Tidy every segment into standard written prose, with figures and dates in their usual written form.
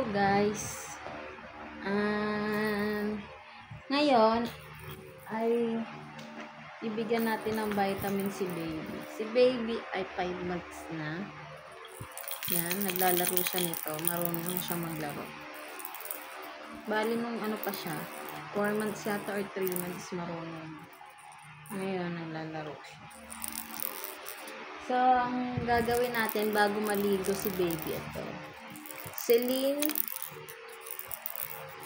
Hello guys. Ngayon ay ibigyan natin ng vitamin si baby. Si baby ay 5 months na. Yan, naglalaro siya nito. Marunong siya maglaro. Bali nung ano pa siya, 4 months yata or 3 months marunong. Ngayon, naglalaro siya. So, ang gagawin natin bago maligo si baby ito. Celine,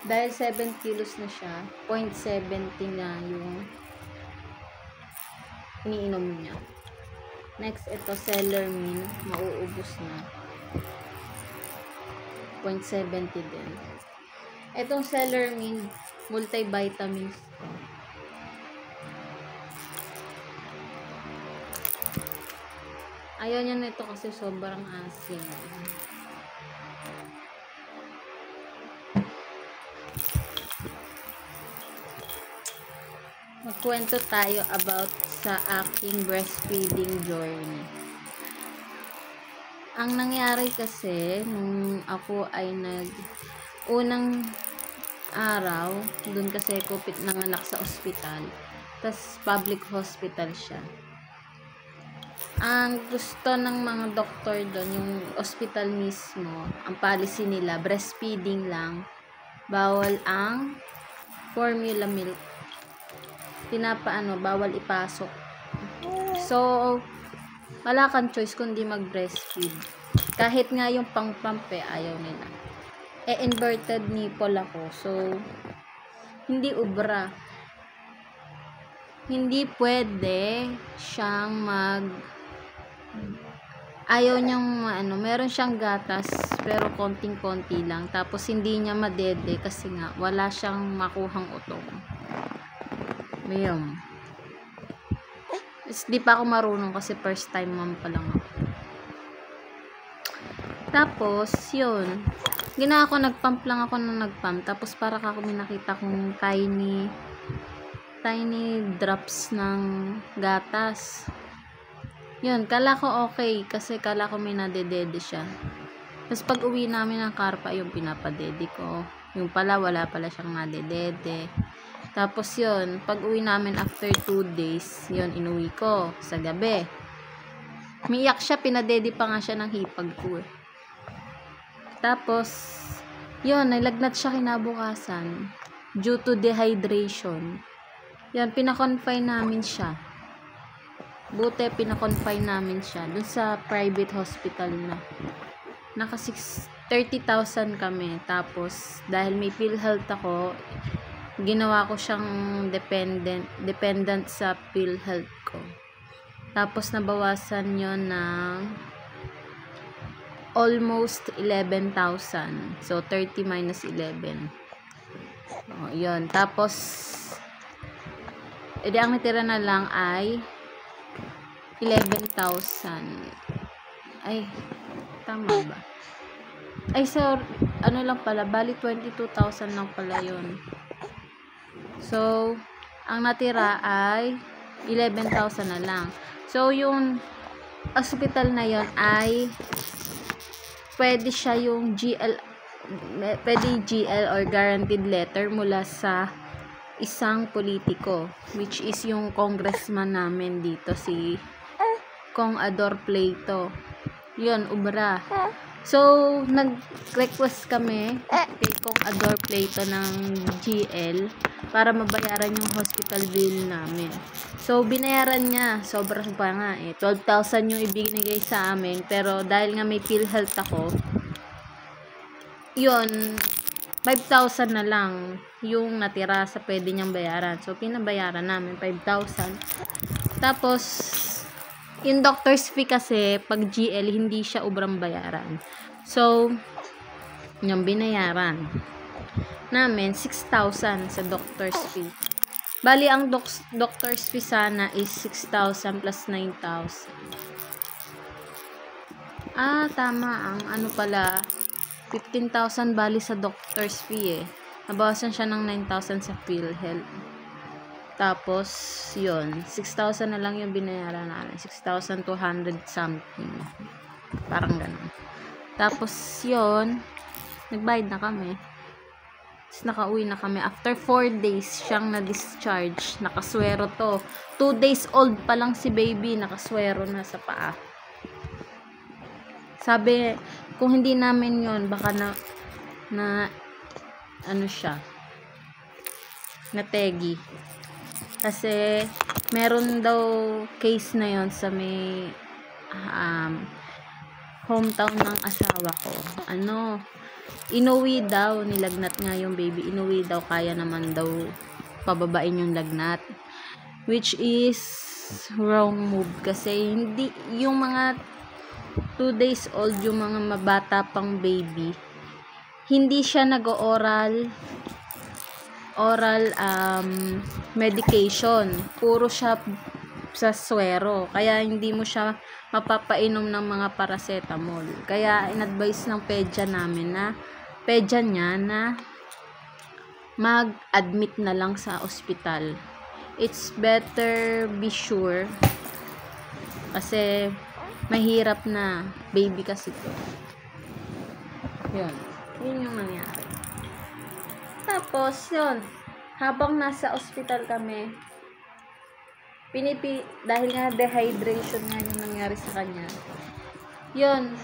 dahil 7 kilos na siya, 0.70 na yung iniinom niya. Next, ito, Cellermin, mauubos na. 0.70 din. Itong Cellermin, multivitamins to. Ayaw niya nito kasi sobrang asim. Magkwento tayo about sa aking breastfeeding journey. Ang nangyari kasi, nung ako ay unang araw, dun kasi ko nanganak sa ospital. Tas public hospital siya. Ang gusto ng mga doktor doon, yung hospital mismo, ang policy nila, breastfeeding lang. Bawal ang formula milk. Bawal ipasok. So, wala kang choice kundi mag-breastfeed. Kahit nga yung pang-pump ayaw nila. Inverted nipple ako. So, hindi ubra. Hindi pwede siyang ayaw niyang meron siyang gatas pero konting-konti lang. Tapos hindi niya madede kasi nga wala siyang makuhang utong. Mayroon. Di pa ako marunong kasi first time mom pa lang ako. Tapos, yun. Ginawa ko, nagpump lang ako nang nagpump. Tapos para ako may nakita kong tiny drops ng gatas. Yun, kala ko okay kasi kala ko may nadedede siya. Tapos pag uwi namin ng Carpa, yung pinapadede ko. Yung pala, wala pala siyang nadedede. Tapos yun, pag uwi namin after 2 days, yun, inuwi ko sa gabi. Miyak siya, pinadede pa nga siya ng hipag ko. Tapos, yun, nalagnat siya kinabukasan due to dehydration. Yan, pinakonfine namin siya. Buti, pinakonfine namin siya dun sa private hospital na. Naka 30,000 kami. Tapos, dahil may PhilHealth ako, ginawa ko siyang dependent sa PhilHealth ko. Tapos, nabawasan yun ng almost 11,000. So, 30 minus 11. O, yun. Tapos, edi ang natira na lang ay 11,000. Ay, tama ba? Ay, so, ano lang pala, bali 22,000 lang pala yun. So, ang natira ay 11,000 na lang. So, yung hospital na yon ay pwede siya yung pwede GL or guaranteed letter mula sa isang politiko, which is yung congressman namin dito, si Kong Ador Pleito. Yun, ubra. So, nag-request kami kay Kong Ador Pleito ng GL para mabayaran yung hospital bill namin. So, binayaran niya. Sobrang pa nga 12,000 yung ibinigay sa amin. Pero, dahil nga may PhilHealth ako, yun, 5,000 na lang yung natira sa pwede niyang bayaran. So, pinabayaran namin 5,000. Tapos, yung doctor's fee kasi, pag GL, hindi siya ubrang bayaran. So, yung binayaran namin, 6,000 sa doctor's fee. Bali, ang doctor's fee sana is 6,000 plus 9,000. Tama. Ang ano pala, 15,000 bali sa doctor's fee Nabawasan siya ng 9,000 sa PhilHealth. Tapos, yun, 6,000 na lang yung binayaran namin. 6,200 something. Parang ganun. Tapos, yun, nagbayad na kami. Tapos nakauwi na kami. After 4 days siyang na-discharge. Nakaswero to. 2 days old pa lang si baby. Nakaswero na sa paa. Sabi, kung hindi namin yon baka na ano siya, nategi. Kasi, meron daw case na yon sa may hometown ng asawa ko. Inuwi daw, nilagnat nga yung baby. Inuwi daw, kaya naman daw pababain yung lagnat. Which is wrong move. Kasi, hindi, yung mga 2 days old, yung mga mabata pang baby, hindi siya nag-oral medication. Puro siya sa swero. Kaya hindi mo siya mapapainom ng mga paracetamol. Kaya in-advise ng pedya niya na mag-admit na lang sa ospital. It's better be sure. Kasi mahirap na. Baby kasi to. Yun yung nangyari. Tapos, yun. Habang nasa ospital kami, dahil nga dehydration nga yung nangyari sa kanya. Yun.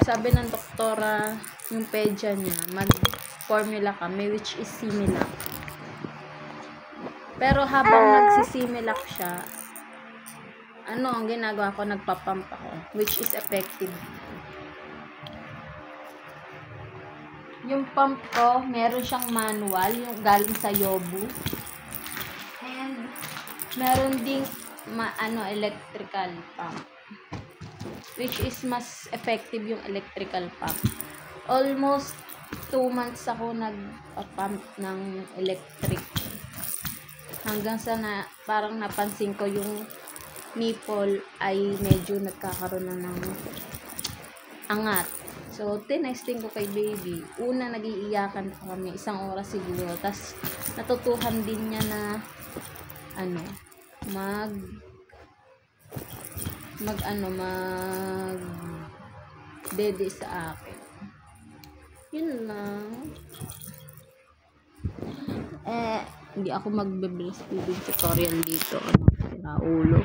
Sabi ng doktora, yung pedya niya, mag-formula kami, which is Similac. Pero habang nagsisimilac siya, ang ginagawa ko, nagpapump ako, which is effective. Yung pump ko, meron siyang manual, yung galing sa Yobu. And, meron ding electrical pump. Which is mas effective yung electrical pump. Almost 2 months ako nagpa-pump ng electric. Hanggang sa parang napansin ko yung nipple ay medyo nagkakaroon na ng angat. So, tinesting ko kay baby. Una, nag-iiyakan pa kami. 1 oras siguro. Tapos, natutuhan din niya na dede sa akin. Yun lang. Hindi ako magbe-breastfeeding tutorial dito. Ulo.